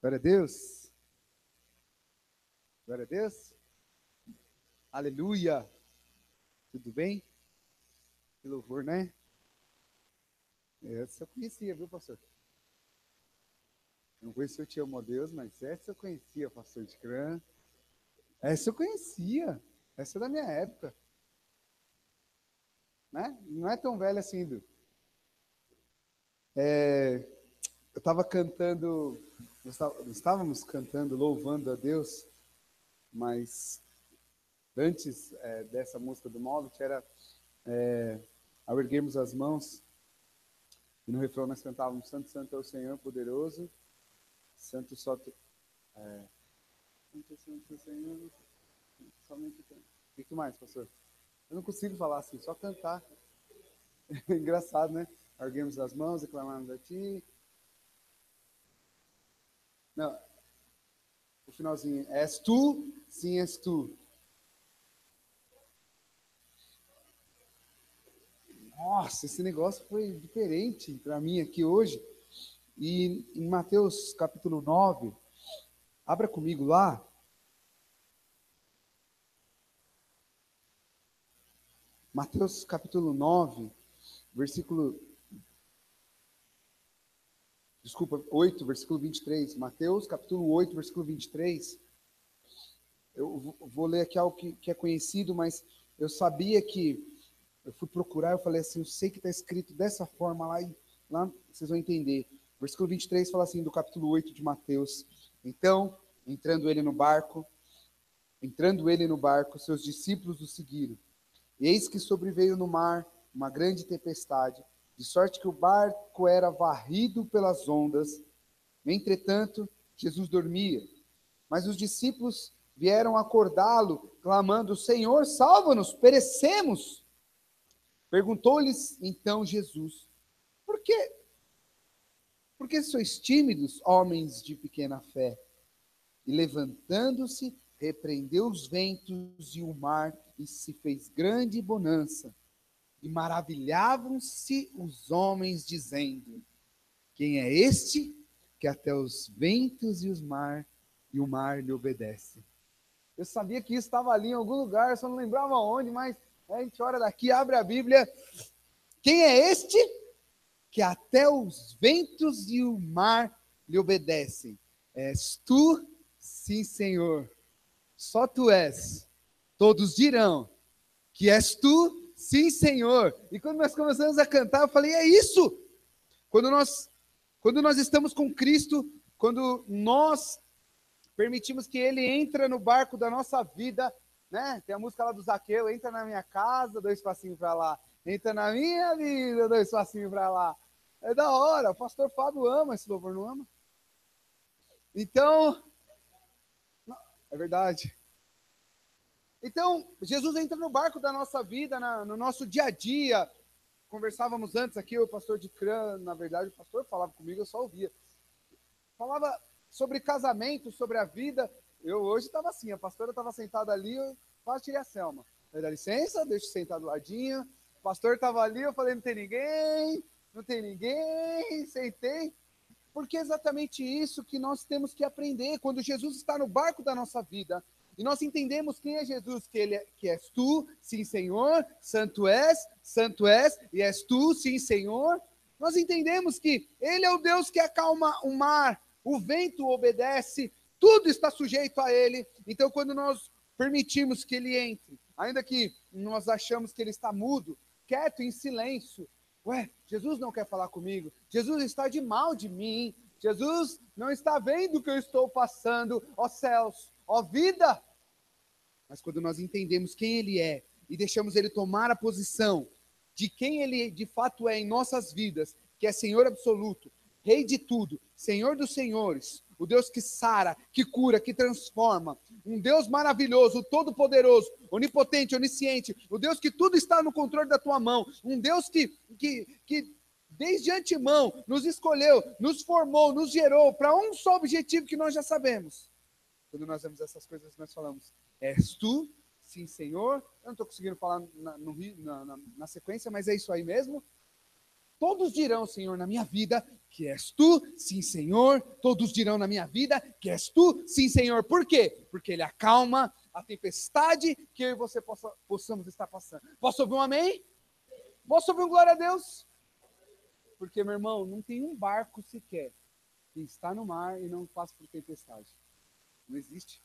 Glória a Deus. Glória a Deus. Aleluia. Tudo bem? Que louvor, né? Essa eu conhecia, viu, pastor? Não conhecia o Te Amo a Deus, mas essa eu conhecia, pastor de Cran. Essa eu conhecia. Essa é da minha época. Né? Não é tão velha assim, Du. Eu estava cantando, nós estávamos cantando, louvando a Deus, mas antes dessa música do Malvit era ao erguermos as mãos, e no refrão nós cantávamos: Santo, Santo é o Senhor poderoso, Santo só tu... Santo, Santo é o Senhor, somente tu. O que mais, pastor? Eu não consigo falar assim, só cantar. Engraçado, né? Erguemos as mãos e clamamos a Ti. Não, o finalzinho. És Tu? Sim, és Tu. Nossa, esse negócio foi diferente para mim aqui hoje. E em Mateus capítulo 9, abra comigo lá. Mateus capítulo 9, versículo... Desculpa, 8, versículo 23. Mateus capítulo 8, versículo 23. Eu vou ler aqui algo que é conhecido, mas eu sabia que... Eu fui procurar, eu falei assim, eu sei que está escrito dessa forma lá, e lá vocês vão entender. Versículo 23 fala assim, do capítulo 8 de Mateus. Então, entrando ele no barco, seus discípulos o seguiram. E eis que sobreveio no mar uma grande tempestade, de sorte que o barco era varrido pelas ondas. Entretanto, Jesus dormia. Mas os discípulos vieram acordá-lo, clamando: Senhor, salva-nos, perecemos. Perguntou-lhes então Jesus: Por que? Por que sois tímidos, homens de pequena fé? E levantando-se, repreendeu os ventos e o mar, e se fez grande bonança. E maravilhavam-se os homens, dizendo: Quem é este que até os ventos e o mar lhe obedece? Eu sabia que isso estava ali em algum lugar, só não lembrava onde, mas a gente olha daqui, abre a Bíblia. Quem é este que até os ventos e o mar lhe obedecem? És tu, sim, Senhor. Só tu és. Todos dirão que és tu, sim, Senhor. E quando nós começamos a cantar, eu falei, é isso. Quando nós estamos com Cristo, quando nós permitimos que Ele entre no barco da nossa vida, né? Tem a música lá do Zaqueu, entra na minha casa, 2 passinhos para lá. Entra na minha vida, 2 passinhos para lá. É da hora, o pastor Fábio ama esse louvor, não ama? Então, é verdade. Então, Jesus entra no barco da nossa vida, no nosso dia a dia. Conversávamos antes aqui, o pastor de Cran, na verdade, o pastor falava comigo, eu só ouvia. Falava sobre casamento, sobre a vida. Eu hoje estava assim, a pastora estava sentada ali, eu quase tirei a Selma. Eu dá licença, deixa eu sentar do ladinho. O pastor estava ali, eu falei, não tem ninguém, sentei. Porque é exatamente isso que nós temos que aprender. Quando Jesus está no barco da nossa vida, e nós entendemos quem é Jesus, que és tu, sim, Senhor, santo és, e és tu, sim, Senhor. Nós entendemos que Ele é o Deus que acalma o mar, o vento obedece, tudo está sujeito a Ele. Então, quando nós permitimos que Ele entre, ainda que nós achamos que Ele está mudo, quieto, em silêncio, ué, Jesus não quer falar comigo, Jesus está de mal de mim, Jesus não está vendo o que eu estou passando, ó céus, ó vida. Mas quando nós entendemos quem Ele é e deixamos Ele tomar a posição de quem Ele de fato é em nossas vidas, que é Senhor absoluto, Rei de tudo, Senhor dos senhores, o Deus que sara, que cura, que transforma, um Deus maravilhoso, todo-poderoso, onipotente, onisciente, o Deus que tudo está no controle da tua mão, um Deus que desde antemão nos escolheu, nos formou, nos gerou para um só objetivo que nós já sabemos. Quando nós vemos essas coisas, nós falamos: és tu, sim, Senhor. Eu não estou conseguindo falar na sequência, mas é isso aí mesmo. Todos dirão, Senhor, na minha vida, que és tu, sim, Senhor. Todos dirão na minha vida, que és tu, sim, Senhor. Por quê? Porque ele acalma a tempestade que eu e você possamos estar passando. Posso ouvir um amém? Posso ouvir um glória a Deus? Porque, meu irmão, não tem um barco sequer que está no mar e não passa por tempestade. Não existe.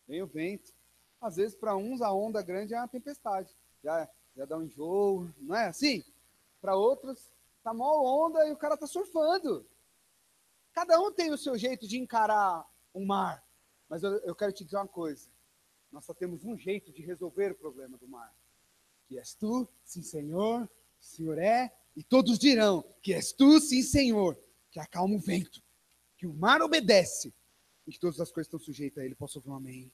Vem o vento. Às vezes, para uns, a onda grande é uma tempestade. Já dá um enjoo, não é assim? Para outros, tá mó onda e o cara tá surfando. Cada um tem o seu jeito de encarar o mar. Mas eu quero te dizer uma coisa. Nós só temos um jeito de resolver o problema do mar. Que és tu, sim, Senhor. O Senhor é. E todos dirão que és tu, sim, Senhor. Que acalma o vento. Que o mar obedece. E que todas as coisas estão sujeitas a ele. Posso ouvir um amém?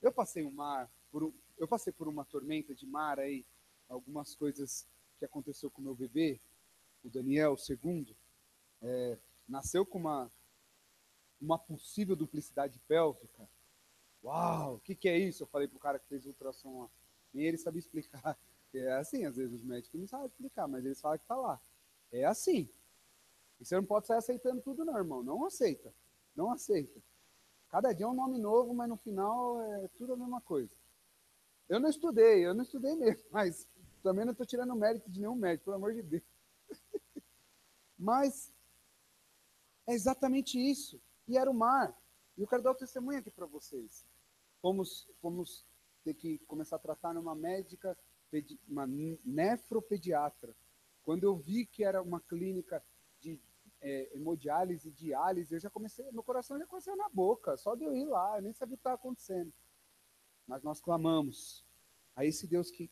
Eu passei eu passei por uma tormenta de mar aí. Algumas coisas que aconteceu com o meu bebê, o Daniel, o segundo. Nasceu com uma possível duplicidade pélvica. Uau, o que é isso? Eu falei pro cara que fez o ultrassom lá. Nem ele sabia explicar. É assim, às vezes os médicos não sabem explicar, mas eles falam que tá lá. É assim. E você não pode sair aceitando tudo não, irmão. Não aceita. Não aceita. Cada dia é um nome novo, mas no final é tudo a mesma coisa. Eu não estudei mesmo, mas também não estou tirando mérito de nenhum médico, pelo amor de Deus. Mas é exatamente isso. E era o mar. E eu quero dar o testemunho aqui para vocês. Fomos ter que começar a tratar numa médica, uma nefropediatra. Quando eu vi que era uma clínica de hemodiálise, diálise, meu coração já começou na boca, só de eu ir lá, eu nem sabia o que estava acontecendo. Mas nós clamamos a esse Deus que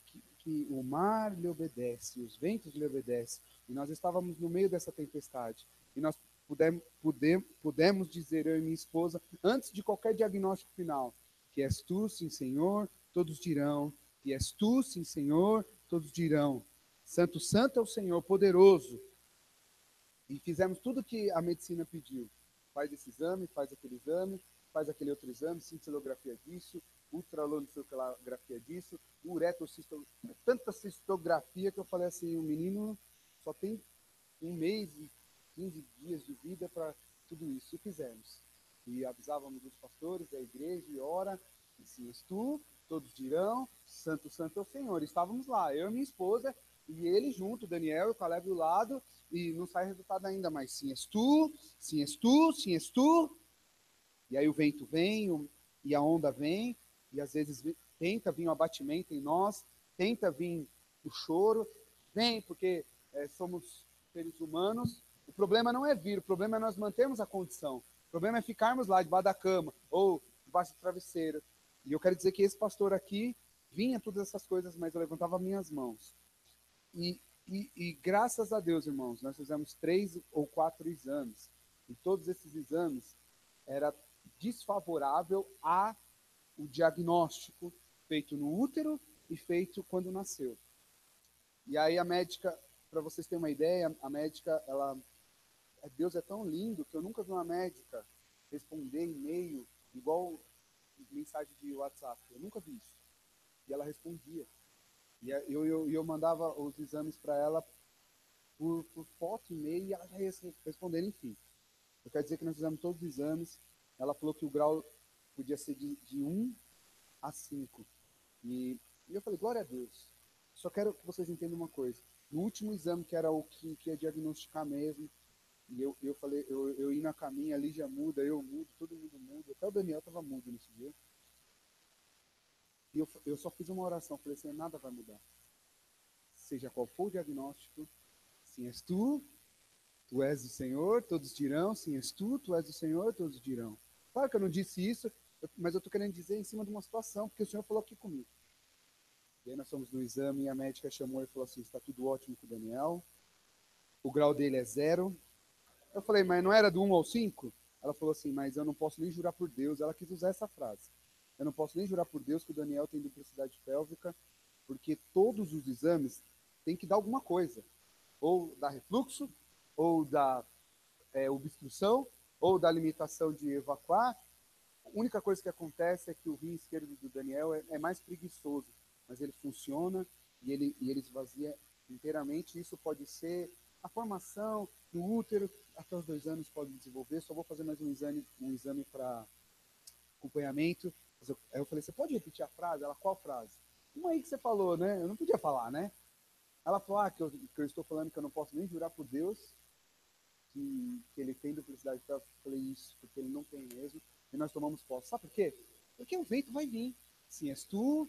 o mar lhe obedece, os ventos lhe obedecem. E nós estávamos no meio dessa tempestade. E nós pudemos dizer, eu e minha esposa, antes de qualquer diagnóstico final, que és tu, sim, Senhor, todos dirão. Que és tu, sim, Senhor, todos dirão. Santo, santo é o Senhor, poderoso. E fizemos tudo que a medicina pediu. Faz esse exame, faz aquele outro exame, cintilografia disso, ultralonografia disso, uretrocistografia, tanta cistografia que eu falei assim, o menino só tem 1 mês e 15 dias de vida para tudo isso. E fizemos. E avisávamos os pastores da igreja, e ora, se és tu, todos dirão, santo, santo é o Senhor. Estávamos lá, eu e minha esposa, e ele junto, Daniel e o Caleb do lado, e não sai resultado ainda, mas sim és tu, sim és tu, sim és tu. E aí o vento vem, e a onda vem, e às vezes tenta vir um abatimento em nós, tenta vir o choro, vem porque somos seres humanos. O problema não é vir, o problema é nós mantermos a condição. O problema é ficarmos lá debaixo da cama ou debaixo do travesseiro. E eu quero dizer que esse pastor aqui vinha todas essas coisas, mas eu levantava minhas mãos. E graças a Deus, irmãos, nós fizemos 3 ou 4 exames. E todos esses exames era desfavorável a o diagnóstico feito no útero e feito quando nasceu. E aí a médica, para vocês terem uma ideia, a médica, Deus é tão lindo que eu nunca vi uma médica responder e-mail igual mensagem de WhatsApp. Eu nunca vi isso. E ela respondia. E eu mandava os exames para ela por foto, e-mail, e ela já ia respondendo, enfim. Eu quero dizer que nós fizemos todos os exames. Ela falou que o grau podia ser de 1 a 5. E eu falei, glória a Deus. Só quero que vocês entendam uma coisa. No último exame, que era o que ia diagnosticar mesmo, e eu falei, eu ia na caminha, a Lígia muda, eu mudo, todo mundo muda. Até o Daniel estava mudo nesse dia. E eu só fiz uma oração, falei assim, nada vai mudar. Seja qual for o diagnóstico, sim és tu, tu és o Senhor, todos dirão, sim és tu és o Senhor, todos dirão. Claro que eu não disse isso, mas eu estou querendo dizer em cima de uma situação, porque o Senhor falou aqui comigo. E aí nós fomos no exame e a médica chamou e falou assim, está tudo ótimo com o Daniel, o grau dele é 0. Eu falei, mas não era do 1 ao 5? Ela falou assim, mas eu não posso nem jurar por Deus. Ela quis usar essa frase. Eu não posso nem jurar por Deus que o Daniel tem duplicidade pélvica, porque todos os exames têm que dar alguma coisa. Ou da refluxo, ou da obstrução, ou da limitação de evacuar. A única coisa que acontece é que o rim esquerdo do Daniel é mais preguiçoso, mas ele funciona e ele esvazia inteiramente. Isso pode ser a formação no útero, até os 2 anos pode desenvolver. Só vou fazer mais um exame para acompanhamento. Aí eu falei, você pode repetir a frase? Ela, qual frase? Uma aí que você falou, né? Eu não podia falar, né? Ela falou, que eu estou falando que eu não posso nem jurar por Deus que ele tem duplicidade de provas. Eu falei isso, porque ele não tem mesmo. E nós tomamos posse. Sabe por quê? Porque o vento vai vir. Sim és tu,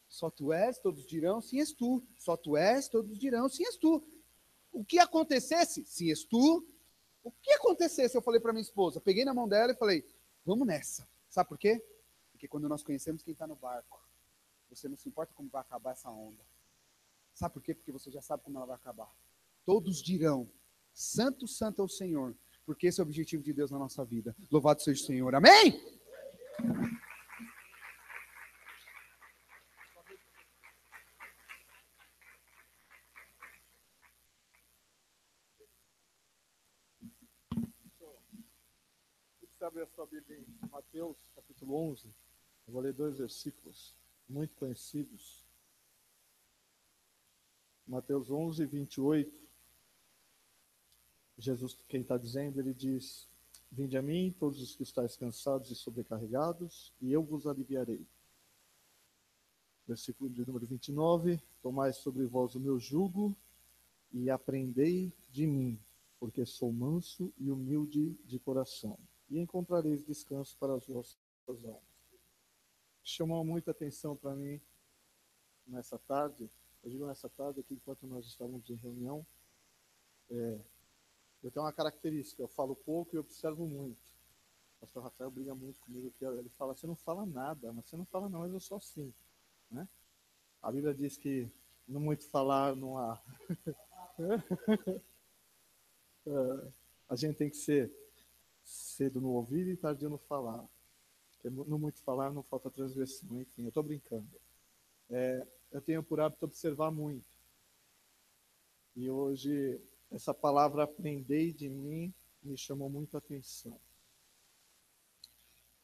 só tu és, todos dirão, sim és tu. Só tu és, todos dirão, sim és tu. O que acontecesse, sim és tu. O que acontecesse, eu falei para minha esposa. Peguei na mão dela e falei, vamos nessa. Sabe por quê? Porque quando nós conhecemos quem está no barco, você não se importa como vai acabar essa onda. Sabe por quê? Porque você já sabe como ela vai acabar. Todos dirão, santo, santo é o Senhor, porque esse é o objetivo de Deus na nossa vida. Louvado seja o Senhor. Amém? Você abre a sua Bíblia em Mateus, capítulo 11. Eu vou ler 2 versículos muito conhecidos. Mateus 11, 28. Jesus, quem está dizendo, ele diz: vinde a mim, todos os que estáis cansados e sobrecarregados, e eu vos aliviarei. Versículo de número 29. Tomai sobre vós o meu jugo e aprendei de mim, porque sou manso e humilde de coração, e encontrareis descanso para as vossas almas. Chamou muita atenção para mim nessa tarde. Eu digo nessa tarde, aqui enquanto nós estávamos em reunião, eu tenho uma característica: eu falo pouco e observo muito. O pastor Rafael briga muito comigo, que ele fala, você não fala nada, mas você não fala não, mas eu sou assim, né? A Bíblia diz que no muito falar não há. A gente tem que ser cedo no ouvir e tardio no falar. Porque no muito falar não falta transgressão. Enfim, eu estou brincando. Eu tenho por hábito observar muito. E hoje, essa palavra aprendei de mim me chamou muito a atenção.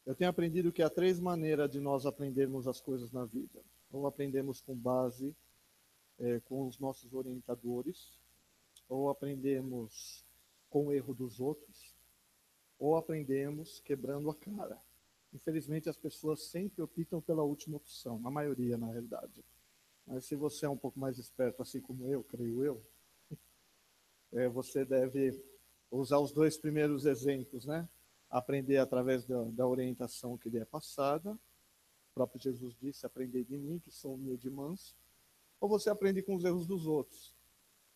Eu tenho aprendido que há 3 maneiras de nós aprendermos as coisas na vida. Ou aprendemos com base com os nossos orientadores, ou aprendemos com o erro dos outros, ou aprendemos quebrando a cara. Infelizmente, as pessoas sempre optam pela última opção, a maioria, na realidade. Mas se você é um pouco mais esperto, assim como eu, creio eu, você deve usar os 2 primeiros exemplos, né? Aprender através da orientação que lhe é passada. O próprio Jesus disse, aprendei de mim, que sou humilde e manso. Ou você aprende com os erros dos outros.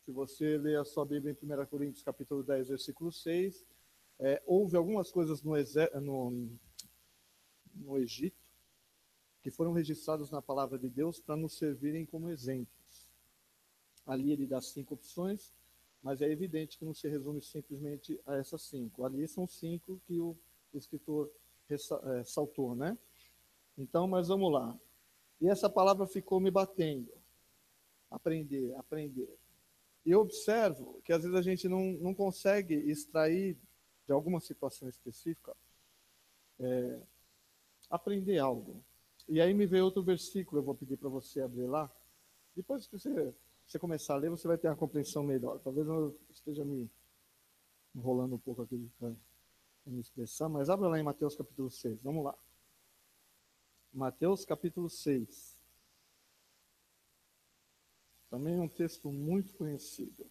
Se você ler a sua Bíblia em 1 Coríntios, capítulo 10, versículo 6, houve algumas coisas no Egito que foram registradas na palavra de Deus para nos servirem como exemplos. Ali ele dá 5 opções, mas é evidente que não se resume simplesmente a essas 5. Ali são 5 que o escritor ressaltou, né? Então, mas vamos lá. E essa palavra ficou me batendo. Aprender, aprender. E eu observo que às vezes a gente não consegue extrair de alguma situação específica aprender algo. E aí me veio outro versículo, eu vou pedir para você abrir lá. Depois que você começar a ler, você vai ter uma compreensão melhor. Talvez eu esteja me enrolando um pouco aqui para me expressar, mas abra lá em Mateus capítulo 6. Vamos lá. Mateus capítulo 6. Também é um texto muito conhecido.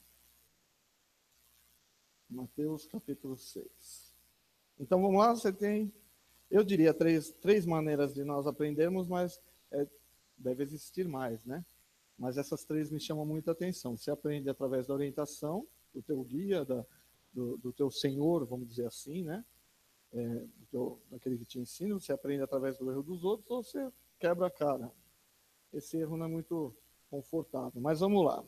Mateus capítulo 6. Então vamos lá, você tem, eu diria, três maneiras de nós aprendermos, mas deve existir mais, né? Mas essas 3 me chamam muita atenção. Você aprende através da orientação, do teu guia, do teu senhor, vamos dizer assim, né? Daquele que te ensina. Você aprende através do erro dos outros, ou você quebra a cara. Esse erro não é muito confortável. Mas vamos lá.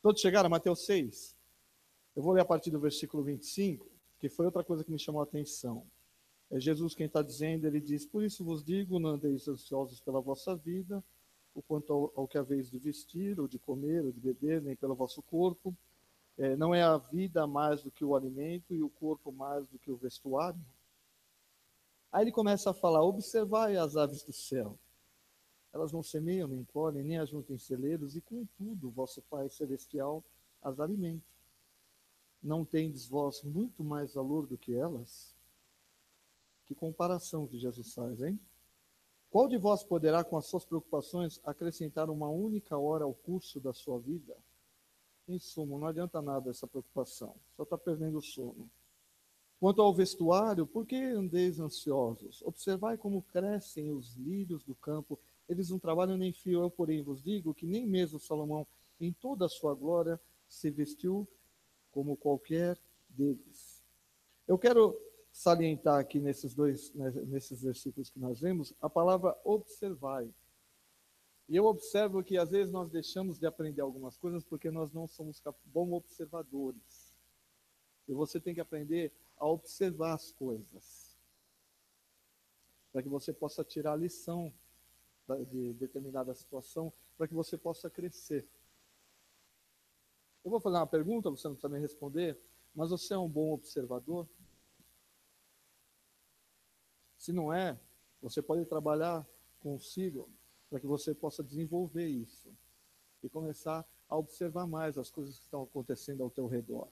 Todos chegaram a Mateus 6? Eu vou ler a partir do versículo 25, que foi outra coisa que me chamou a atenção. É Jesus quem está dizendo, ele diz, por isso vos digo, não andeis ansiosos pela vossa vida, o quanto ao que haveis de vestir, ou de comer, ou de beber, nem pelo vosso corpo. Não é a vida mais do que o alimento, e o corpo mais do que o vestuário? Aí ele começa a falar, observai as aves do céu. Elas não semeiam, nem colhem, nem ajuntam em celeiros, e contudo, vosso Pai Celestial as alimenta. Não tendes vós muito mais valor do que elas? Que comparação que Jesus faz, hein? Qual de vós poderá, com as suas preocupações, acrescentar uma única hora ao curso da sua vida? Em suma, não adianta nada essa preocupação, só está perdendo o sono. Quanto ao vestuário, por que andeis ansiosos? Observai como crescem os lírios do campo, eles não trabalham nem fiam. Eu, porém, vos digo que nem mesmo Salomão, em toda a sua glória, se vestiu como qualquer deles. Eu quero salientar aqui nesses versículos que nós lemos, a palavra observai. E eu observo que às vezes nós deixamos de aprender algumas coisas porque nós não somos bons observadores. E você tem que aprender a observar as coisas, para que você possa tirar a lição de determinada situação, para que você possa crescer. Eu vou fazer uma pergunta, você não precisa me responder, mas você é um bom observador? Se não é, você pode trabalhar consigo para que você possa desenvolver isso e começar a observar mais as coisas que estão acontecendo ao teu redor.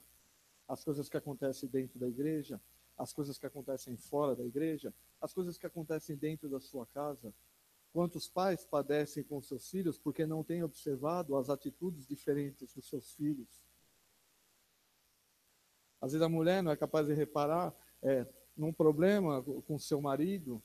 As coisas que acontecem dentro da igreja, as coisas que acontecem fora da igreja, as coisas que acontecem dentro da sua casa. Quantos pais padecem com seus filhos porque não têm observado as atitudes diferentes dos seus filhos? Às vezes a mulher não é capaz de reparar num problema com seu marido,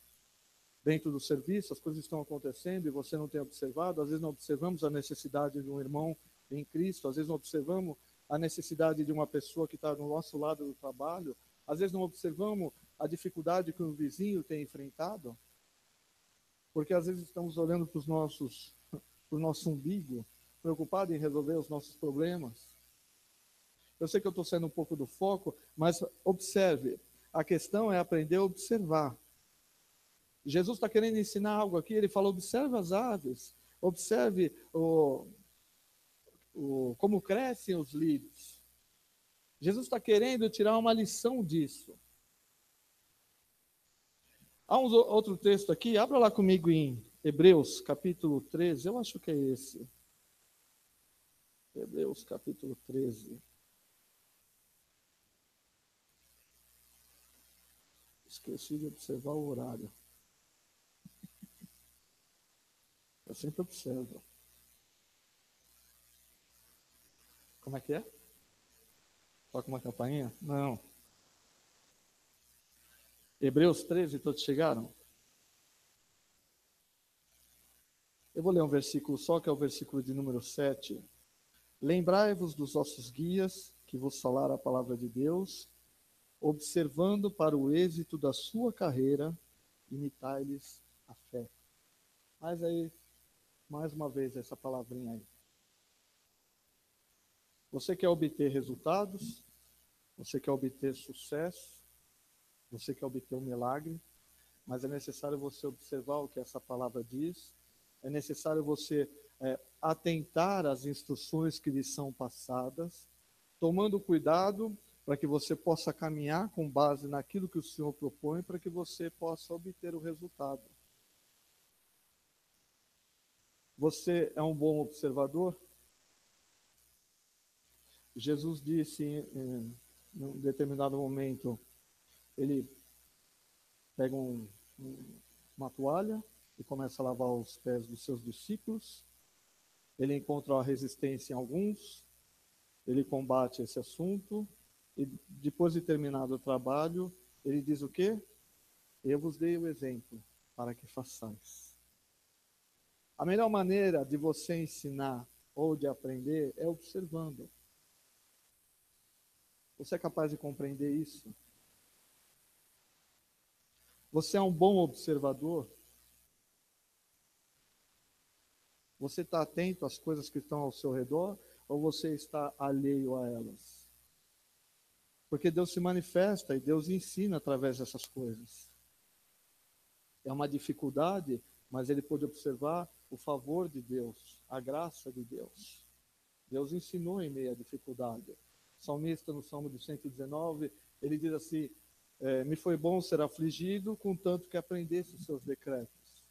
dentro do serviço, as coisas estão acontecendo e você não tem observado. Às vezes não observamos a necessidade de um irmão em Cristo, às vezes não observamos a necessidade de uma pessoa que está no nosso lado do trabalho, às vezes não observamos a dificuldade que um vizinho tem enfrentado, porque às vezes estamos olhando para o nosso umbigo, preocupado em resolver os nossos problemas. Eu sei que eu estou saindo um pouco do foco, mas observe, a questão é aprender a observar. Jesus está querendo ensinar algo aqui, ele fala, observe as aves, observe como crescem os lírios. Jesus está querendo tirar uma lição disso. Há outro texto aqui, abra lá comigo em Hebreus, capítulo 13, eu acho que é esse. Hebreus, capítulo 13. Esqueci de observar o horário. Eu sempre observo. Como é que é? Toca uma campainha? Não. Hebreus 13, todos chegaram? Eu vou ler um versículo só, que é o versículo de número 7. Lembrai-vos dos vossos guias, que vos falaram a palavra de Deus, observando para o êxito da sua carreira, imitai-lhes a fé. Mas aí, mais uma vez, essa palavrinha aí. Você quer obter resultados? Você quer obter sucesso? Você quer obter um milagre? Mas é necessário você observar o que essa palavra diz. É necessário você atentar às instruções que lhe são passadas, tomando cuidado para que você possa caminhar com base naquilo que o Senhor propõe, para que você possa obter o resultado. Você é um bom observador? Jesus disse em um determinado momento, ele pega uma toalha e começa a lavar os pés dos seus discípulos. Ele encontra a resistência em alguns, ele combate esse assunto, e depois de terminado o trabalho, ele diz o quê? Eu vos dei o exemplo para que façais. A melhor maneira de você ensinar ou de aprender é observando. Você é capaz de compreender isso? Você é um bom observador? Você está atento às coisas que estão ao seu redor ou você está alheio a elas? Porque Deus se manifesta e Deus ensina através dessas coisas. É uma dificuldade, mas ele pôde observar o favor de Deus, a graça de Deus. Deus ensinou em meio à dificuldade. O salmista, no Salmo de 119, ele diz assim, me foi bom ser afligido, contanto que aprendesse os seus decretos.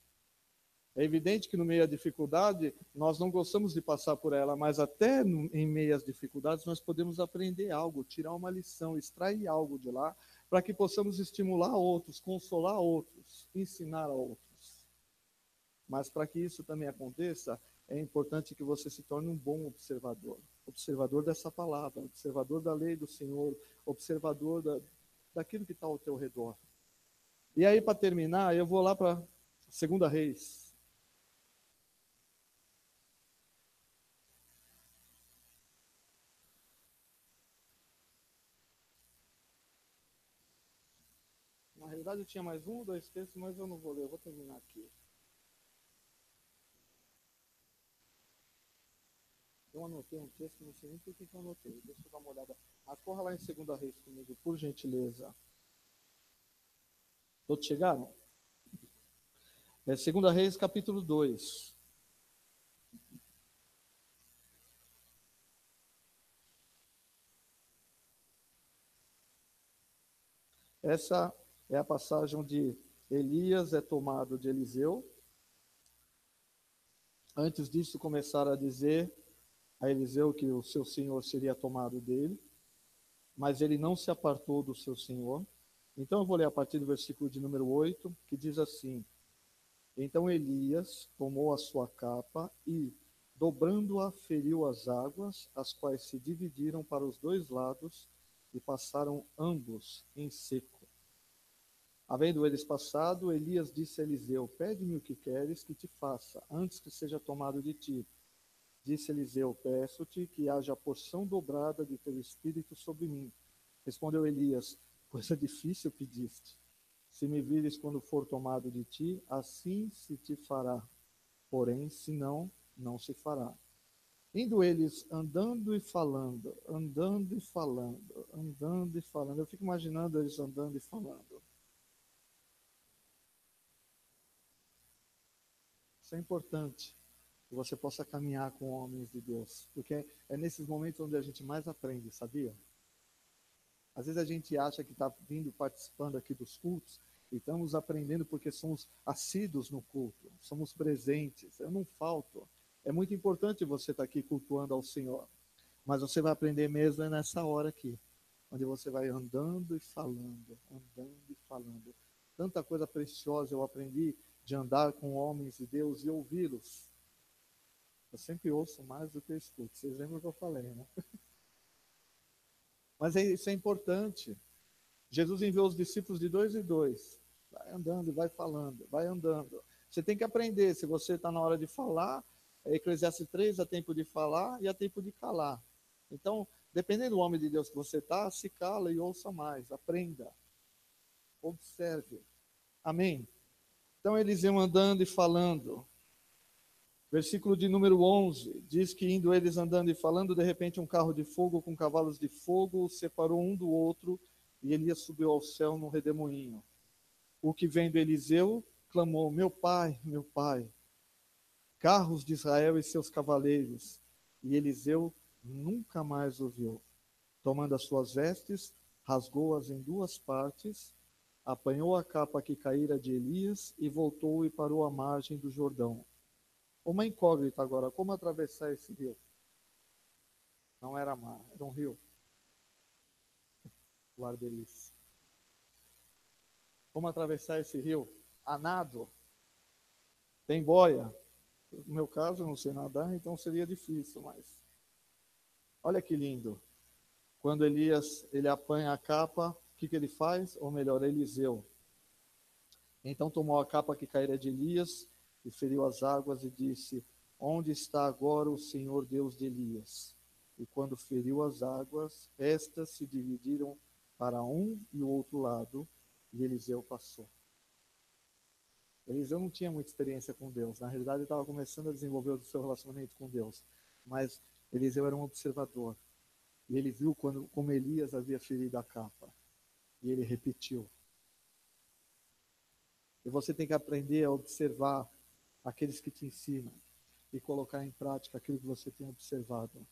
É evidente que no meio da dificuldade, nós não gostamos de passar por ela, mas até em meio às dificuldades, nós podemos aprender algo, tirar uma lição, extrair algo de lá, para que possamos estimular outros, consolar outros, ensinar a outros. Mas para que isso também aconteça, é importante que você se torne um bom observador. Observador dessa palavra, observador da lei do Senhor, observador daquilo que está ao teu redor. E aí, para terminar, eu vou lá para 2 Reis. Na realidade, eu tinha mais um ou dois textos, mas eu não vou ler, eu vou terminar aqui. Eu anotei um texto, não sei nem por que eu anotei. Deixa eu dar uma olhada. Corra lá em 2 Reis comigo, por gentileza. Todos chegaram? 2 Reis, capítulo 2. Essa é a passagem onde Elias é tomado de Eliseu. Antes disso, começaram a dizer a Eliseu que o seu senhor seria tomado dele, mas ele não se apartou do seu senhor. Então eu vou ler a partir do versículo de número 8, que diz assim: Então Elias tomou a sua capa e, dobrando-a, feriu as águas, as quais se dividiram para os dois lados e passaram ambos em seco. Havendo eles passado, Elias disse a Eliseu: Pede-me o que queres que te faça, antes que seja tomado de ti. Disse Eliseu: Peço-te que haja porção dobrada de teu espírito sobre mim. Respondeu Elias: Coisa difícil pediste. Se me vires quando for tomado de ti, assim se te fará. Porém, se não, não se fará. Indo eles andando e falando, andando e falando, andando e falando. Eu fico imaginando eles andando e falando. Isso é importante, que você possa caminhar com homens de Deus, porque é nesses momentos onde a gente mais aprende, sabia? Às vezes a gente acha que está vindo participando aqui dos cultos e estamos aprendendo porque somos assíduos no culto, somos presentes. Eu não falto. É muito importante você estar aqui cultuando ao Senhor, mas você vai aprender mesmo é nessa hora aqui, onde você vai andando e falando, andando e falando. Tanta coisa preciosa eu aprendi de andar com homens de Deus e ouvi-los. Eu sempre ouço mais do que eu escuto. Vocês lembram o que eu falei, né? Mas isso é importante. Jesus enviou os discípulos de dois em dois. Vai andando e vai falando, vai andando. Você tem que aprender. Se você está na hora de falar, Eclesiastes 3, há tempo de falar e há tempo de calar. Então, dependendo do homem de Deus que você está, se cala e ouça mais. Aprenda. Observe. Amém? Então, eles iam andando e falando. Versículo de número 11, diz que indo eles andando e falando, de repente um carro de fogo com cavalos de fogo os separou um do outro, e Elias subiu ao céu no redemoinho. O que vendo Eliseu, clamou: meu pai, carros de Israel e seus cavaleiros. E Eliseu nunca mais o viu. Tomando as suas vestes, rasgou-as em duas partes, apanhou a capa que caíra de Elias e voltou e parou à margem do Jordão. Uma incógnita agora: como atravessar esse rio? Não era mar, era um rio. Guardelice. Como atravessar esse rio? A nado. Tem boia. No meu caso, eu não sei nadar, então seria difícil, mas olha que lindo. Quando Elias ele apanha a capa, o que ele faz? Ou melhor, Eliseu. Então tomou a capa que caíra de Elias e feriu as águas e disse: Onde está agora o Senhor Deus de Elias? E quando feriu as águas, estas se dividiram para um e o outro lado, e Eliseu passou. Eliseu não tinha muita experiência com Deus. Na realidade, ele estava começando a desenvolver o seu relacionamento com Deus. Mas Eliseu era um observador. E ele viu como Elias havia ferido a capa. E ele repetiu. E você tem que aprender a observar aqueles que te ensinam e colocar em prática aquilo que você tem observado.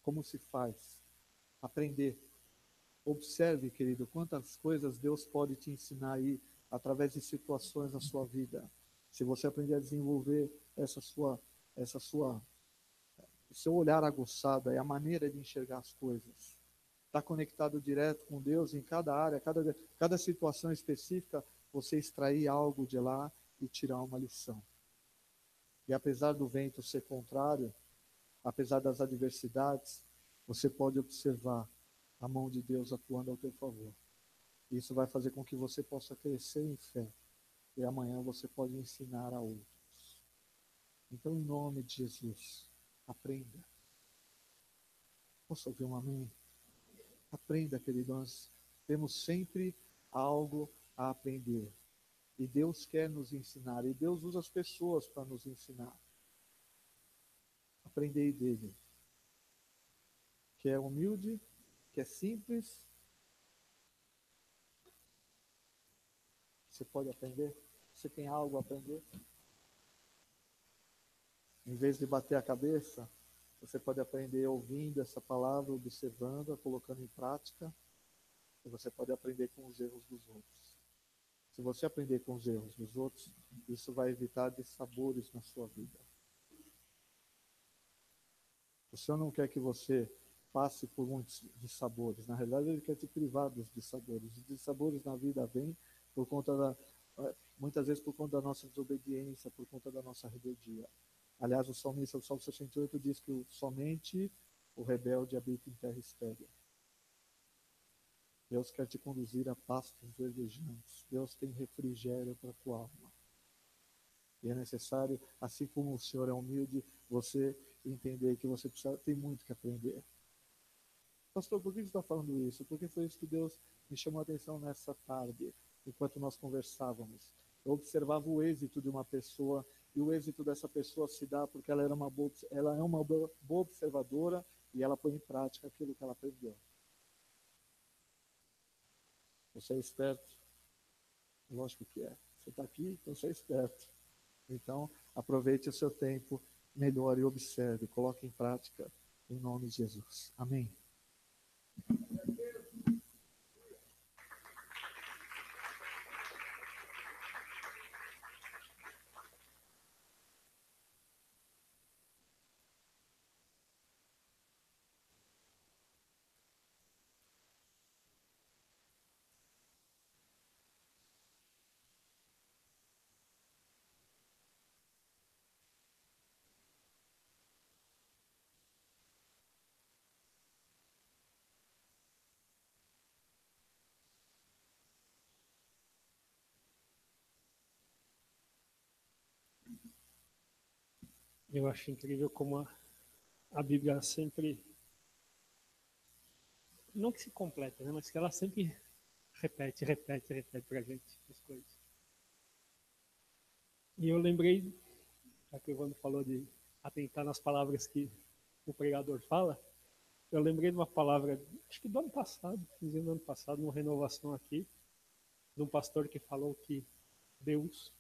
Como se faz? Aprender. Observe, querido, quantas coisas Deus pode te ensinar aí através de situações na sua vida. se você aprender a desenvolver essa sua, o seu olhar aguçado, é a maneira de enxergar as coisas, está conectado direto com Deus em cada área, cada situação específica, você extrair algo de lá e tirar uma lição. E apesar do vento ser contrário, apesar das adversidades, você pode observar a mão de Deus atuando ao teu favor. Isso vai fazer com que você possa crescer em fé. E amanhã você pode ensinar a outros. Então, em nome de Jesus, aprenda. Posso ouvir um amém? Aprenda, querido. Nós temos sempre algo a aprender. E Deus quer nos ensinar. E Deus usa as pessoas para nos ensinar. Aprendei dele. Que é humilde, que é simples. Você pode aprender? Você tem algo a aprender? Em vez de bater a cabeça, você pode aprender ouvindo essa palavra, observando, colocando em prática. E você pode aprender com os erros dos outros. Se você aprender com os erros dos outros, isso vai evitar dissabores na sua vida. O Senhor não quer que você passe por muitos dissabores. Na realidade, Ele quer te privar dos dissabores. Os dissabores na vida vêm por conta muitas vezes por conta da nossa desobediência, por conta da nossa rebeldia. Aliás, o salmista, o Salmo 68, diz que somente o rebelde habita em terra estéril. Deus quer te conduzir a pastos verdejantes. Deus tem refrigério para a tua alma. E é necessário, assim como o Senhor é humilde, você entender que você tem muito que aprender. Pastor, por que você está falando isso? Porque foi isso que Deus me chamou a atenção nessa tarde, enquanto nós conversávamos. Eu observava o êxito de uma pessoa, e o êxito dessa pessoa se dá porque ela é uma boa observadora e ela põe em prática aquilo que ela aprendeu. Você é esperto? Lógico que é. Você está aqui, então você é esperto. Então, aproveite o seu tempo melhor e observe, coloque em prática, em nome de Jesus. Amém. Eu acho incrível como a Bíblia sempre, não que se completa, né, mas que ela sempre repete para a gente as coisas. E eu lembrei, já que o Evandro falou de atentar nas palavras que o pregador fala, eu lembrei de uma palavra, acho que do ano passado, dizendo do ano passado, numa renovação aqui, de um pastor que falou que Deus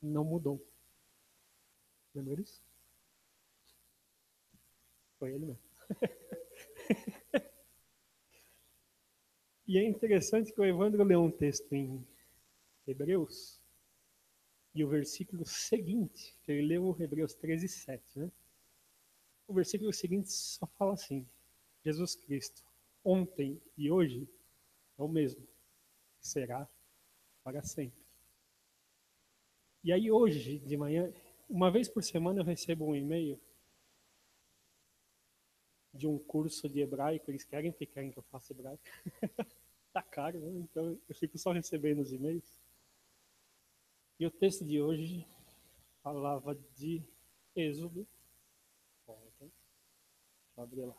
não mudou. Lembra disso? Foi ele mesmo. E é interessante que o Evandro leu um texto em Hebreus, e o versículo seguinte, que ele leu Hebreus 13:7, né? O versículo seguinte só fala assim: Jesus Cristo, ontem e hoje, é o mesmo, será para sempre. E aí hoje, de manhã, uma vez por semana eu recebo um e-mail de um curso de hebraico, eles querem que eu faça hebraico. Tá caro, né? Então eu fico só recebendo os e-mails. E o texto de hoje falava de Êxodo. Deixa eu abrir lá.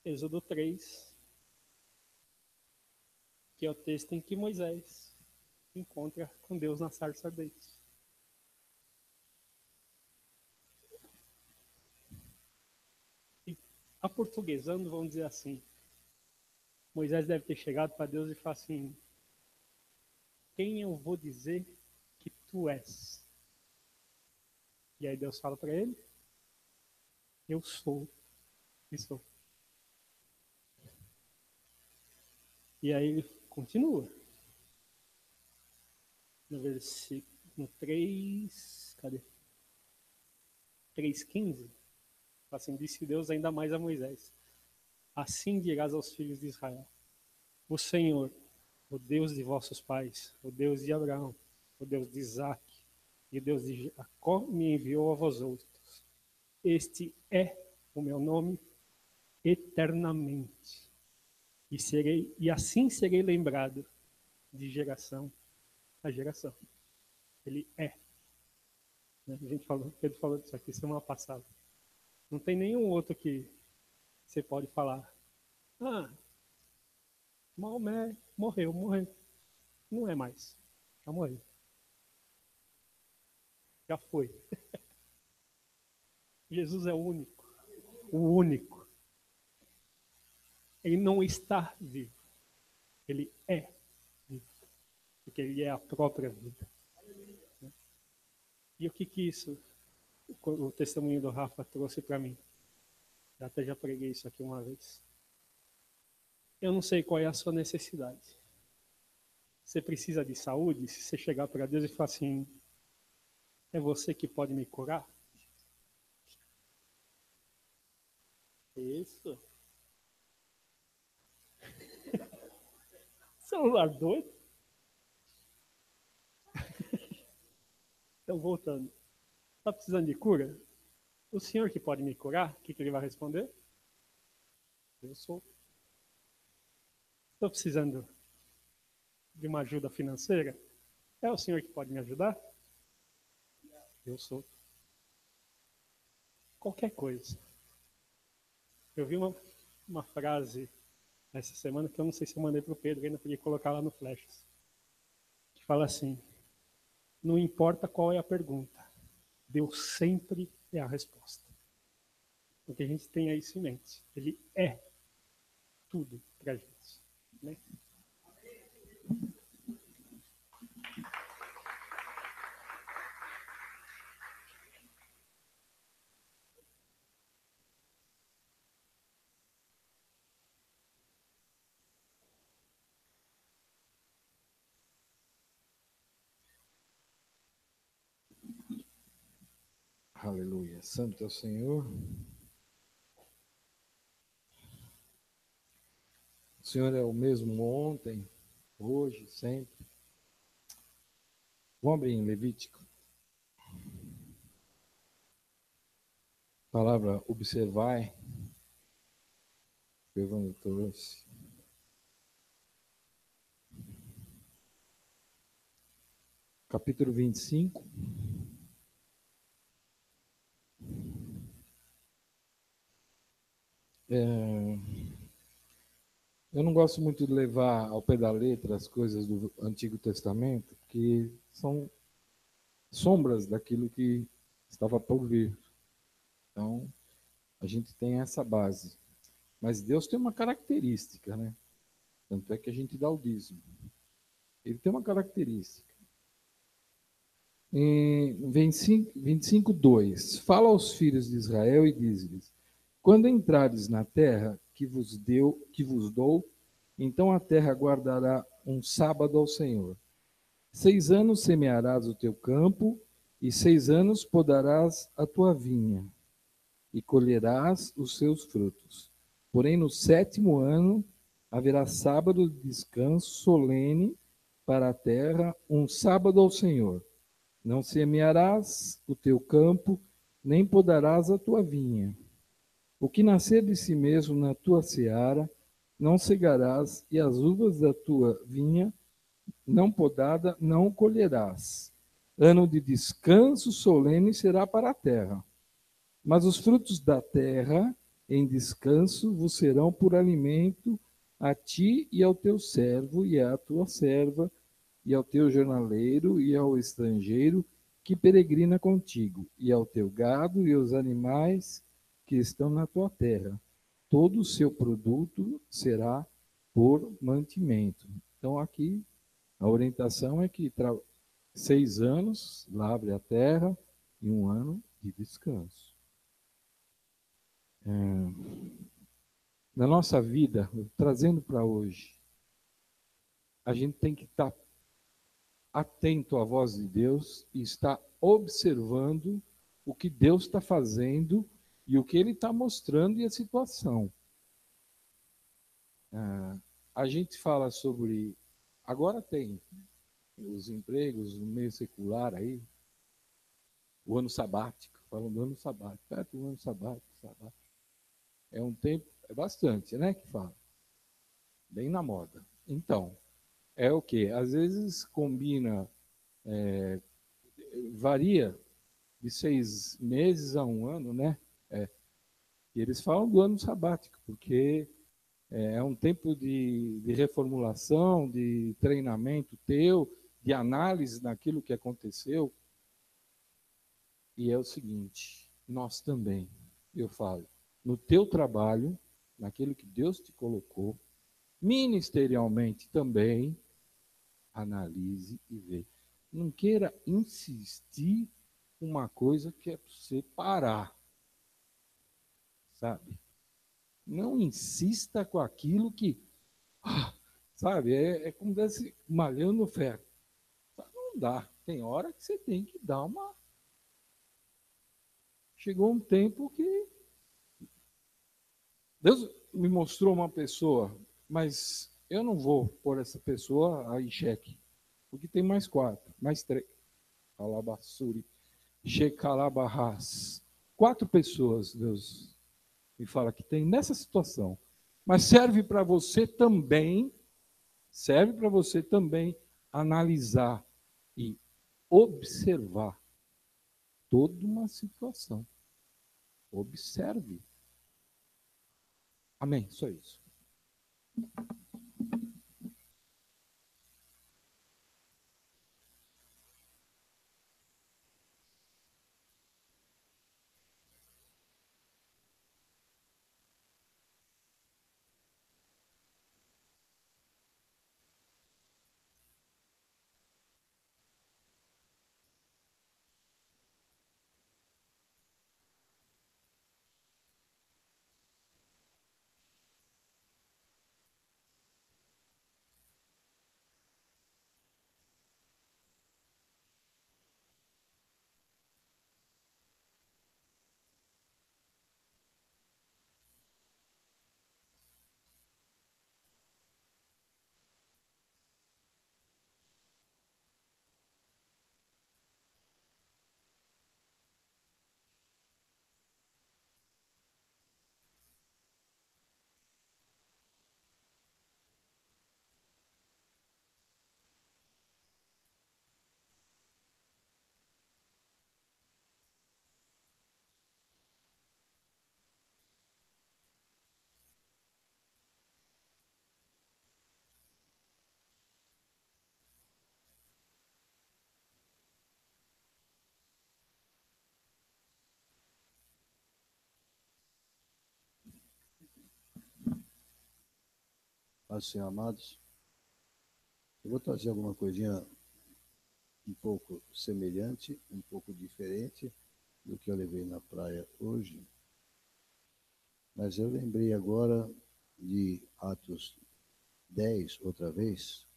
Êxodo 3, que é o texto em que Moisés encontra com Deus na sarça ardente. E aportuguesando, vamos dizer assim, Moisés deve ter chegado para Deus e falado assim: quem eu vou dizer que tu és? E aí Deus fala para ele: eu sou que sou. E aí ele continua. No versículo, no 3, cadê? 3,15, assim disse Deus ainda mais a Moisés: assim dirás aos filhos de Israel: o Senhor, o Deus de vossos pais, o Deus de Abraão, o Deus de Isaque e o Deus de Jacó me enviou a vós outros. Este é o meu nome eternamente. E assim serei lembrado de geração a geração. Ele é. A gente falou, Pedro falou disso aqui semana passada. Não tem nenhum outro que você pode falar: ah, Maomé morreu. Não é mais. Já morreu. Já foi. Jesus é o único. O único. Ele não está vivo. Ele é vivo. Porque ele é a própria vida. E o que isso, o testemunho do Rafa trouxe para mim? Eu até já preguei isso aqui uma vez. Eu não sei qual é a sua necessidade. Você precisa de saúde? Se você chegar para Deus e falar assim: é você que pode me curar? Isso. Celular doido? Então, voltando. Está precisando de cura? O Senhor que pode me curar? O que ele vai responder? Eu sou. Estou precisando de uma ajuda financeira? É o Senhor que pode me ajudar? Eu sou. Qualquer coisa. Eu vi uma frase essa semana que eu não sei se eu mandei para o Pedro, ainda podia colocar lá no Flashes. Que fala assim: não importa qual é a pergunta, Deus sempre é a resposta. Porque a gente tem isso em mente. Ele é tudo para a gente. Né? Aleluia. Santo é o Senhor. O Senhor é o mesmo ontem, hoje, sempre. Vamos abrir em Levítico. Palavra observai. Que o Evandro trouxe. Capítulo 25. Eu não gosto muito de levar ao pé da letra as coisas do Antigo Testamento, que são sombras daquilo que estava por vir. Então, a gente tem essa base. Mas Deus tem uma característica, né? Tanto é que a gente dá o dízimo. Ele tem uma característica. Em 25, 2. Fala aos filhos de Israel e diz-lhes: quando entrares na terra que vos dou, então a terra guardará um sábado ao Senhor. 6 anos semearás o teu campo, e 6 anos podarás a tua vinha, e colherás os seus frutos. Porém, no 7º ano haverá sábado de descanso solene para a terra, um sábado ao Senhor. Não semearás o teu campo, nem podarás a tua vinha. O que nascer de si mesmo na tua seara, não cegarás, e as uvas da tua vinha, não podada, não colherás. Ano de descanso solene será para a terra. Mas os frutos da terra, em descanso, vos serão por alimento a ti e ao teu servo e à tua serva, e ao teu jornaleiro e ao estrangeiro que peregrina contigo, e ao teu gado e aos animais que estão na tua terra. Todo o seu produto será por mantimento. Então, aqui, a orientação é que 6 anos lavre a terra e 1 ano de descanso. Na nossa vida, trazendo para hoje, a gente tem que estar atento à voz de Deus e está observando o que Deus está fazendo e o que Ele está mostrando e a situação. A gente fala sobre... Agora tem os empregos no meio secular aí, o ano sabático, falam do ano sabático. O ano sabático. É um tempo, é bastante, né, que fala. Bem na moda. Então, é o quê? Às vezes combina, varia de 6 meses a 1 ano, né? E eles falam do ano sabático, porque é um tempo de reformulação, de treinamento teu, de análise daquilo que aconteceu. E é o seguinte, nós também, eu falo, no teu trabalho, naquilo que Deus te colocou, ministerialmente também, analise e vê. Não queira insistir uma coisa que é para você parar, sabe? Não insista com aquilo que, sabe, é como se malhando no ferro. Não dá. Tem hora que você tem que dar uma... Chegou um tempo que Deus me mostrou uma pessoa, mas eu não vou pôr essa pessoa em xeque, porque tem mais 4, mais 3. Alabassuri, Shekalabarras. 4 pessoas, Deus me fala que tem nessa situação. Mas serve para você também analisar e observar toda uma situação. Observe. Amém, só isso. Assim, amados, eu vou trazer alguma coisinha um pouco semelhante, um pouco diferente do que eu levei na praia hoje. Mas eu lembrei agora de Atos 10, outra vez.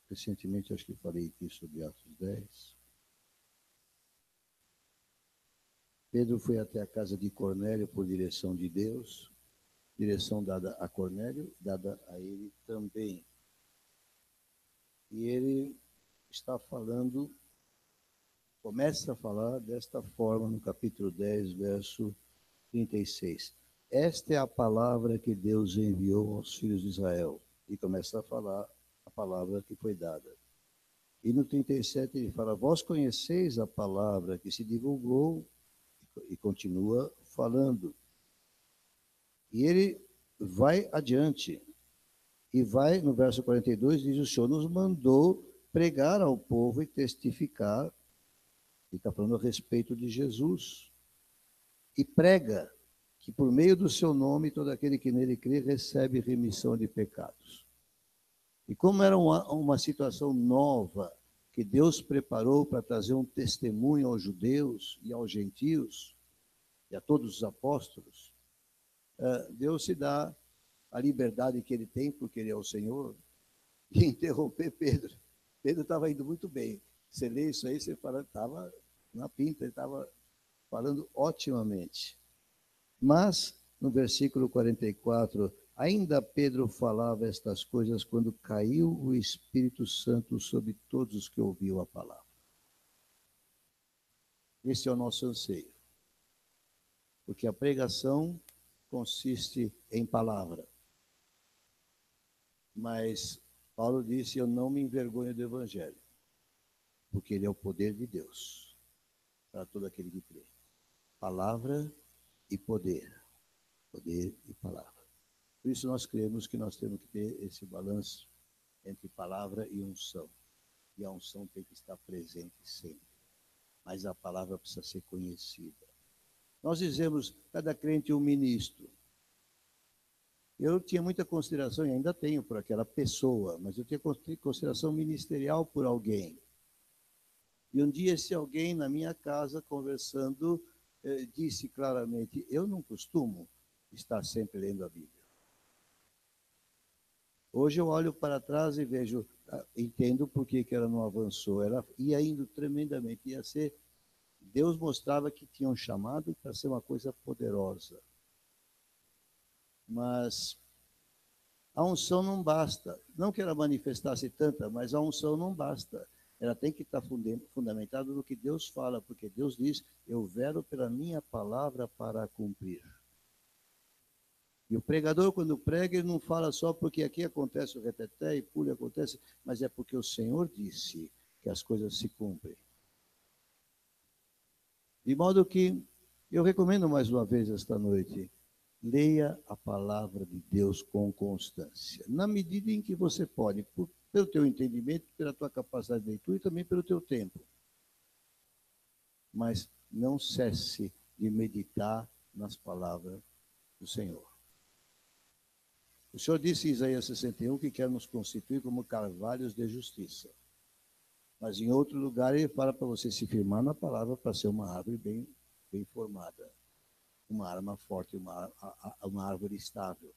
Recentemente, acho que falei aqui sobre Atos 10. Pedro foi até a casa de Cornélio por direção de Deus, direção dada a Cornélio, dada a ele também. E ele está falando, começa a falar desta forma no capítulo 10, verso 36. Esta é a palavra que Deus enviou aos filhos de Israel. E começa a falar a palavra que foi dada. E no 37 ele fala, vós conheceis a palavra que se divulgou, e continua falando. E ele vai adiante. E vai, no verso 42, diz, o Senhor nos mandou pregar ao povo e testificar. Ele está falando a respeito de Jesus. E prega que por meio do seu nome, todo aquele que nele crê recebe remissão de pecados. E como era uma situação nova, que Deus preparou para trazer um testemunho aos judeus e aos gentios, e a todos os apóstolos, Deus se dá a liberdade que ele tem, porque ele é o Senhor, de interromper Pedro Pedro estava indo muito bem. Você lê isso aí, você fala, estava na pinta, ele estava falando otimamente. Mas, no versículo 44, ainda Pedro falava estas coisas quando caiu o Espírito Santo sobre todos os que ouviam a palavra. Esse é o nosso anseio. Porque a pregação consiste em palavra. Mas Paulo disse, eu não me envergonho do Evangelho, porque ele é o poder de Deus para todo aquele que crê. Palavra e poder. Poder e palavra. Por isso nós cremos que nós temos que ter esse balanço entre palavra e unção. E a unção tem que estar presente sempre. Mas a palavra precisa ser conhecida. Nós dizemos, cada crente é um ministro. Eu tinha muita consideração, e ainda tenho, por aquela pessoa, mas eu tinha consideração ministerial por alguém. E um dia esse alguém, na minha casa, conversando, disse claramente, eu não costumo estar sempre lendo a Bíblia. Hoje eu olho para trás e vejo, entendo por que ela não avançou. Ela ia indo tremendamente, ia ser... Deus mostrava que tinha um chamado para ser uma coisa poderosa. Mas a unção não basta. Não que ela manifestasse tanta, mas a unção não basta. Ela tem que estar fundamentada no que Deus fala, porque Deus diz, eu velo pela minha palavra para cumprir. E o pregador, quando prega, ele não fala só porque aqui acontece o reteté e pule acontece, mas é porque o Senhor disse que as coisas se cumprem. De modo que eu recomendo mais uma vez esta noite, leia a palavra de Deus com constância, na medida em que você pode, pelo teu entendimento, pela tua capacidade de leitura e também pelo teu tempo. Mas não cesse de meditar nas palavras do Senhor. O Senhor disse em Isaías 61 que quer nos constituir como carvalhos de justiça. Mas em outro lugar ele fala para você se firmar na palavra para ser uma árvore bem formada. Uma arma forte, uma árvore estável.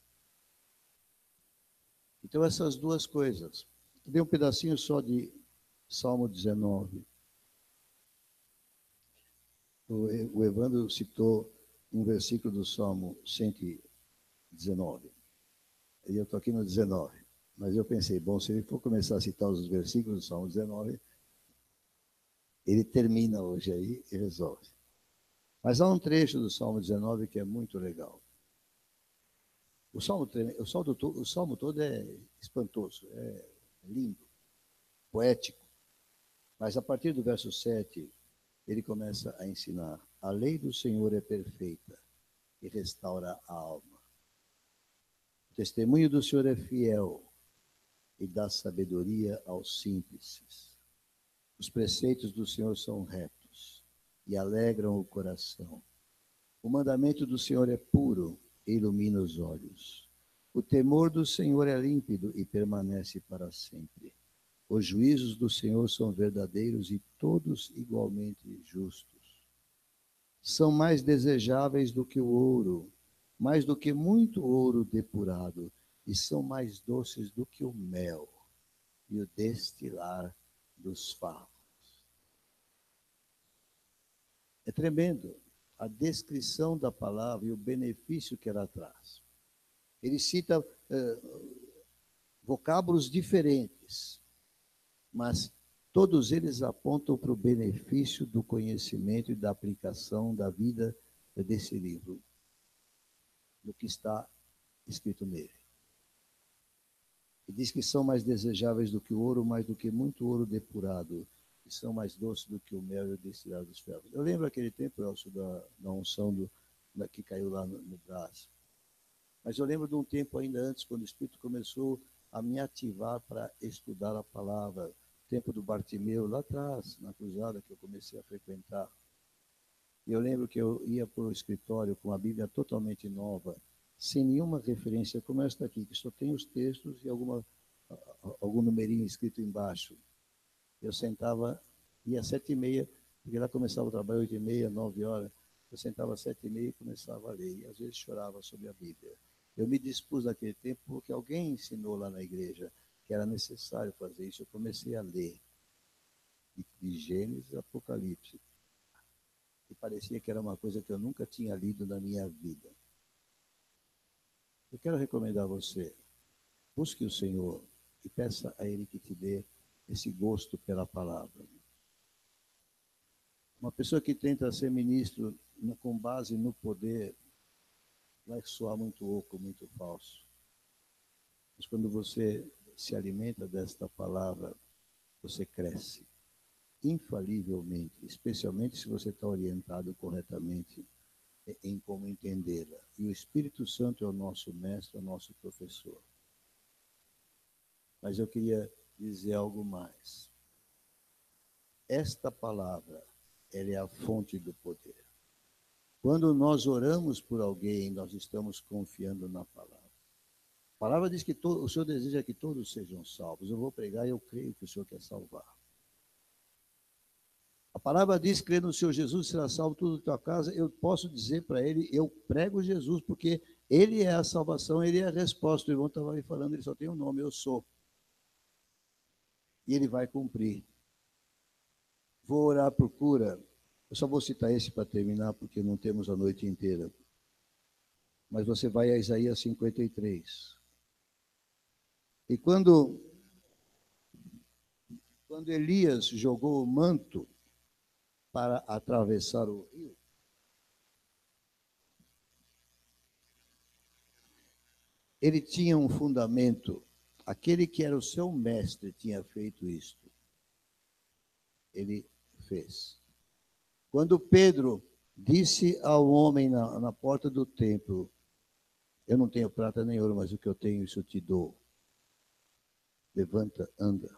Então essas duas coisas. Dei um pedacinho só de Salmo 19. O Evandro citou um versículo do Salmo 119. E eu estou aqui no 19. Mas eu pensei, bom, se ele for começar a citar os versículos do Salmo 19, ele termina hoje aí e resolve. Mas há um trecho do Salmo 19 que é muito legal. O salmo todo é espantoso, é lindo, poético. Mas a partir do verso 7, ele começa a ensinar. A lei do Senhor é perfeita e restaura a alma. O testemunho do Senhor é fiel e dá sabedoria aos simples. Os preceitos do Senhor são retos e alegram o coração. O mandamento do Senhor é puro e ilumina os olhos. O temor do Senhor é límpido e permanece para sempre. Os juízos do Senhor são verdadeiros e todos igualmente justos. São mais desejáveis do que o ouro, mais do que muito ouro depurado, e são mais doces do que o mel e o destilar dos favos. É tremendo a descrição da palavra e o benefício que ela traz. Ele cita vocábulos diferentes, mas todos eles apontam para o benefício do conhecimento e da aplicação da vida desse livro, do que está escrito nele. E diz que são mais desejáveis do que o ouro, mais do que muito ouro depurado, e são mais doces do que o mel e o destilado dos ferros. Eu lembro aquele tempo, Elcio, da unção que caiu lá no braço. Mas eu lembro de um tempo ainda antes, quando o Espírito começou a me ativar para estudar a palavra. Tempo do Bartimeu, lá atrás, na cruzada que eu comecei a frequentar. E eu lembro que eu ia para o escritório com a Bíblia totalmente nova, sem nenhuma referência, como esta aqui, que só tem os textos e algum numerinho escrito embaixo. Eu sentava, ia às 7h30, porque lá começava o trabalho 8h30, 9h. Eu sentava às 7h30 e começava a ler, e às vezes chorava sobre a Bíblia. Eu me dispus naquele tempo porque alguém ensinou lá na igreja, que era necessário fazer isso. Eu comecei a ler de Gênesis a Apocalipse. E parecia que era uma coisa que eu nunca tinha lido na minha vida. Eu quero recomendar a você, busque o Senhor e peça a Ele que te dê esse gosto pela palavra. Uma pessoa que tenta ser ministro com base no poder vai soar muito oco, muito falso. Mas quando você se alimenta desta palavra, você cresce infalivelmente, especialmente se você está orientado corretamente em como entendê-la. E o Espírito Santo é o nosso mestre, é o nosso professor. Mas eu queria dizer algo mais. Esta palavra, ela é a fonte do poder. Quando nós oramos por alguém, nós estamos confiando na palavra. A palavra diz que o Senhor deseja que todos sejam salvos. Eu vou pregar e eu creio que o Senhor quer salvar. A palavra diz que crê no Senhor Jesus será salvo tudo da tua casa. Eu posso dizer para ele, eu prego Jesus, porque ele é a salvação, ele é a resposta. O irmão estava ali falando, ele só tem um nome, eu sou. E ele vai cumprir. Vou orar por cura. Eu só vou citar esse para terminar, porque não temos a noite inteira. Mas você vai a Isaías 53. E quando Elias jogou o manto para atravessar o rio, ele tinha um fundamento. Aquele que era o seu mestre tinha feito isto. Ele fez. Quando Pedro disse ao homem na porta do templo, eu não tenho prata nem ouro, mas o que eu tenho, isso eu te dou. Levanta, anda.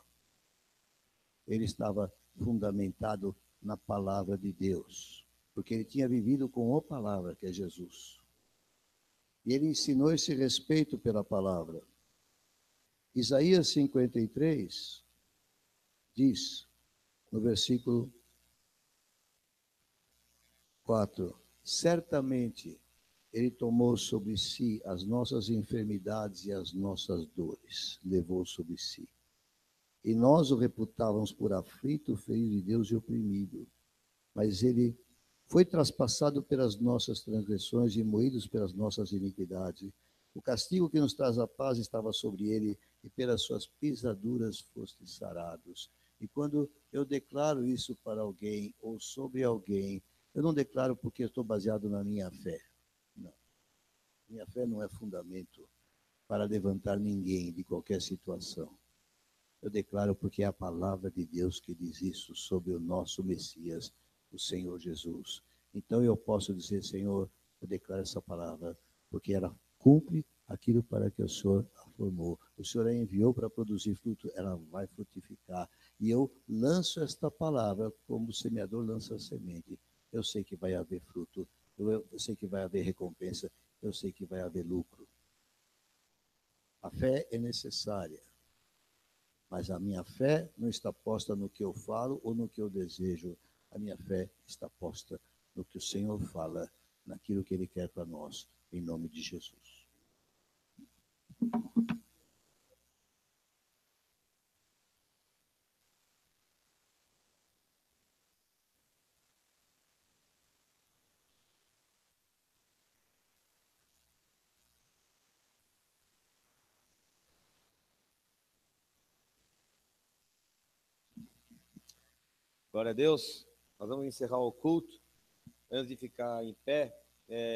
Ele estava fundamentado na palavra de Deus, porque ele tinha vivido com a palavra, que é Jesus. E ele ensinou esse respeito pela palavra. Isaías 53 diz, no versículo 4, certamente ele tomou sobre si as nossas enfermidades e as nossas dores, levou sobre si. E nós o reputávamos por aflito, ferido de Deus e oprimido. Mas ele foi traspassado pelas nossas transgressões e moído pelas nossas iniquidades. O castigo que nos traz a paz estava sobre ele, e pelas suas pisaduras foste sarados. E quando eu declaro isso para alguém ou sobre alguém, eu não declaro porque eu estou baseado na minha fé. Não. Minha fé não é fundamento para levantar ninguém de qualquer situação. Eu declaro porque é a palavra de Deus que diz isso sobre o nosso Messias, o Senhor Jesus. Então eu posso dizer, Senhor, eu declaro essa palavra, porque ela cumpre aquilo para que o Senhor a formou. O Senhor a enviou para produzir fruto, ela vai frutificar. E eu lanço esta palavra como o semeador lança a semente. Eu sei que vai haver fruto, eu sei que vai haver recompensa, eu sei que vai haver lucro. A fé é necessária. Mas a minha fé não está posta no que eu falo ou no que eu desejo. A minha fé está posta no que o Senhor fala, naquilo que Ele quer para nós, em nome de Jesus. Glória a Deus. Nós vamos encerrar o culto. Antes de ficar em pé,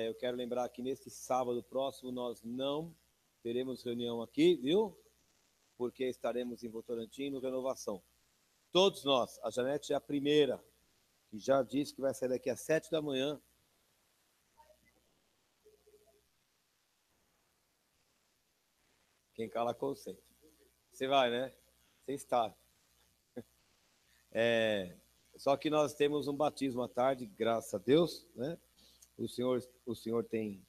eu quero lembrar que neste sábado próximo nós não teremos reunião aqui, viu? Porque estaremos em Votorantim no Renovação. Todos nós, a Janete é a primeira, que já disse que vai sair daqui às 7 da manhã. Quem cala consente. Você vai, né? Você está. Só que nós temos um batismo à tarde, graças a Deus, né? O Senhor tem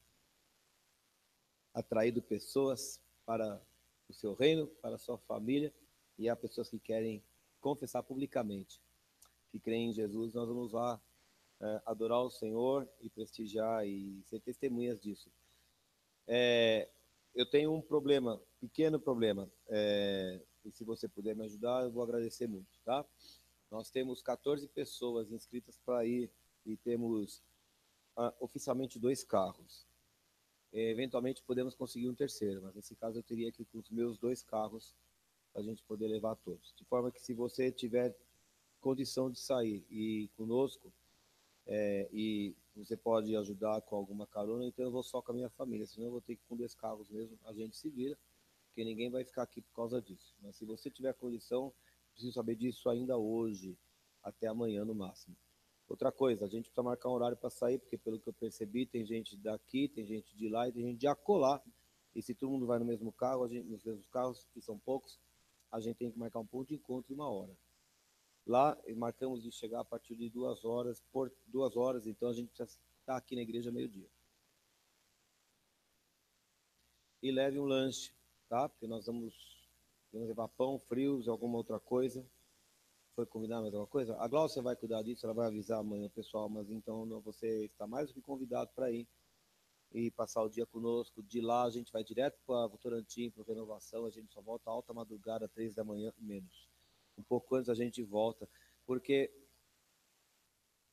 atraído pessoas para o seu reino, para a sua família, e há pessoas que querem confessar publicamente que creem em Jesus. Nós vamos lá adorar o Senhor e prestigiar e ser testemunhas disso. Eu tenho um problema, pequeno problema. E se você puder me ajudar, eu vou agradecer muito, tá? Nós temos 14 pessoas inscritas para ir e temos oficialmente 2 carros. Eventualmente podemos conseguir um terceiro, mas nesse caso eu teria que ir com os meus 2 carros para a gente poder levar todos. De forma que se você tiver condição de sair e conosco, e você pode ajudar com alguma carona, então eu vou só com a minha família, senão eu vou ter que ir com 2 carros mesmo, a gente se vira, porque ninguém vai ficar aqui por causa disso. Mas se você tiver condição, preciso saber disso ainda hoje, até amanhã no máximo. Outra coisa, a gente precisa marcar um horário para sair, porque pelo que eu percebi, tem gente daqui, tem gente de lá e tem gente de acolá. E se todo mundo vai no mesmo carro, nos mesmos carros, que são poucos, a gente tem que marcar um ponto de encontro e 1 hora. Lá marcamos de chegar a partir de 2 horas, por 2 horas, então a gente precisa estar aqui na igreja meio-dia. E leve um lanche, tá? Porque nós vamos levar pão, frios, alguma outra coisa. Foi combinar mais alguma coisa? A Glaucia vai cuidar disso, ela vai avisar amanhã o pessoal, mas então você está mais do que convidado para ir e passar o dia conosco. De lá a gente vai direto para Votorantim, para Renovação, a gente só volta alta madrugada, 3 da manhã, menos. Um pouco antes a gente volta, porque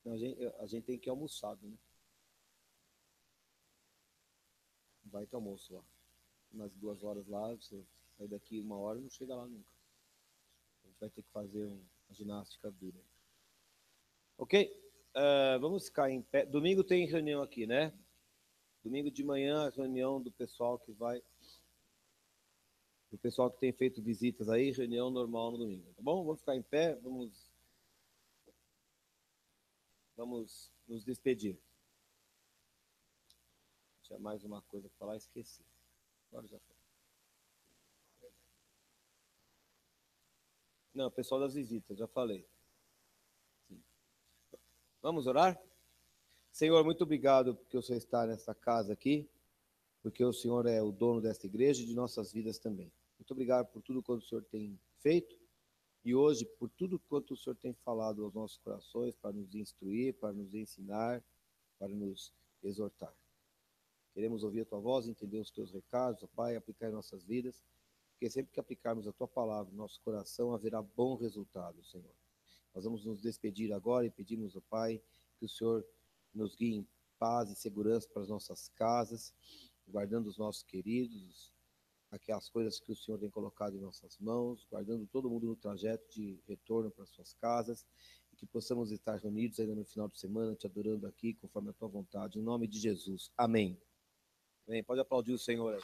a gente tem que ir almoçado, né? Vai ter almoço lá. Umas 2 horas lá, você sai daqui 1 hora e não chega lá nunca. A gente vai ter que fazer uma ginástica dura. Ok? Vamos ficar em pé. Domingo tem reunião aqui, né? Domingo de manhã, a reunião do pessoal que vai. Do pessoal que tem feito visitas aí, reunião normal no domingo, tá bom? Vamos ficar em pé, vamos nos despedir. Tinha mais uma coisa para falar, esqueci. Agora já foi. Não, pessoal das visitas, já falei. Sim. Vamos orar? Senhor, muito obrigado porque o Senhor está nessa casa aqui, porque o Senhor é o dono desta igreja e de nossas vidas também. Muito obrigado por tudo quanto o Senhor tem feito e hoje por tudo quanto o Senhor tem falado aos nossos corações para nos instruir, para nos ensinar, para nos exortar. Queremos ouvir a Tua voz, entender os Teus recados, ó Pai, aplicar em nossas vidas, porque sempre que aplicarmos a Tua palavra no nosso coração, haverá bom resultado, Senhor. Nós vamos nos despedir agora e pedimos ao Pai que o Senhor nos guie em paz e segurança para as nossas casas, guardando os nossos queridos, aquelas coisas que o Senhor tem colocado em nossas mãos, guardando todo mundo no trajeto de retorno para suas casas, e que possamos estar reunidos ainda no final de semana, te adorando aqui, conforme a tua vontade, em nome de Jesus. Amém. Amém. Pode aplaudir o Senhor aí.